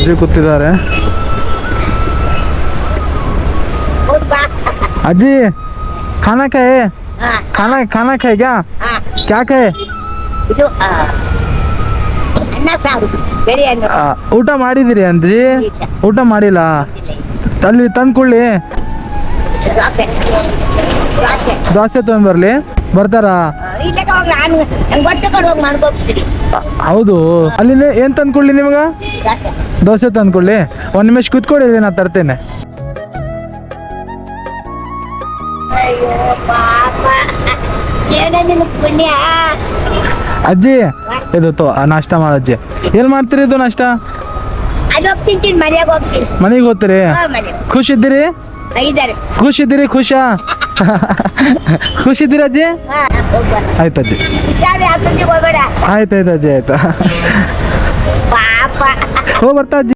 ಅಜ್ಜಿ ಕೂತಿದ್ದಾರೆ. ಅಜ್ಜಿ ಖಾನಾ ಖಾಯೆ ಖಾನಾ ಖಾಯೆ ಕ್ಯಾ ಖಾಯೆ? ಇದು ಅನ್ನ ಸಾರು ಬೇರೆ ಅನ್ನ. ಊಟ ಮಾಡಿದಿರಿ ಅಜ್ಜಿ? ಊಟ ಮಾಡಿಲ್ಲ. ಅಲ್ಲಿ ತಂದ್ಕೊಳ್ಳಿ. ದೋಸೆ ದೋಸೆ ದೋಸೆ ತೊಗೊಂಡ್ಬರ್ಲಿ. ಬರ್ತಾರಾ? ಇಲ್ಲ ನಾನು ನಂಗೆ ಗೊತ್ತು ಕಡೆ ಹೋಗಿ ಮಾಡ್ಕೊಡ್ತೀನಿ. ಹೌದು. ಅಲ್ಲಿಂದ ಏನ್ ತಂದ್ಕೊಳ್ಳಿ ನಿಮ್ಗ? ದೋಸೆ ದೋಸೆ ತಂದ್ಕೊಳ್ಳಿ. ಒಂದ್ ನಿಮಿಷ ಕೂತ್ಕೊಳ್ಳಿ, ನಾ ತರ್ತೇನೆ. ಅಯ್ಯೋ ಪಾಪ, ಏನೋ ನಿನಗೆ ಪುಣ್ಯ. ಅಜ್ಜಿ ಇದು ನಾಷ್ಟ ಮಾಡಜ್ಜಿ. ಏನ್ ಮಾಡ್ತೀರಿ ಇದು ನಾಷ್ಟ? ಅಲ್ಲಿ ಹೋಗಿ ತಿಂತೀನಿ, ಮನೆಯಾಗ ಹೋಗ್ತೀನಿ. ಮನೆಗೆ ಹೋಗ್ತೀರಿ? ಮನೆಗೆ ಖುಷ್ ಇದ್ದೀರಿ? ಇದ್ದಾರೆ. ಖುಷಿದ್ದೀರಿ? ಖುಷಿದ್ದೀರಿ ಅಜ್ಜಿ? ಹೋಗ್ಬಾರ ಆಯ್ತಜ್ಜಿ. ಹುಷಾರಿ ಹಾಕಿಗೆ ಹೋಗ್ಬೇಡ. ಆಯ್ತಾಯ್ತು ಅಜ್ಜಿ, ಆಯ್ತಾ. ಪಾಪ ಹೋಗಿ ಬರ್ತಾ ಅಜ್ಜಿ.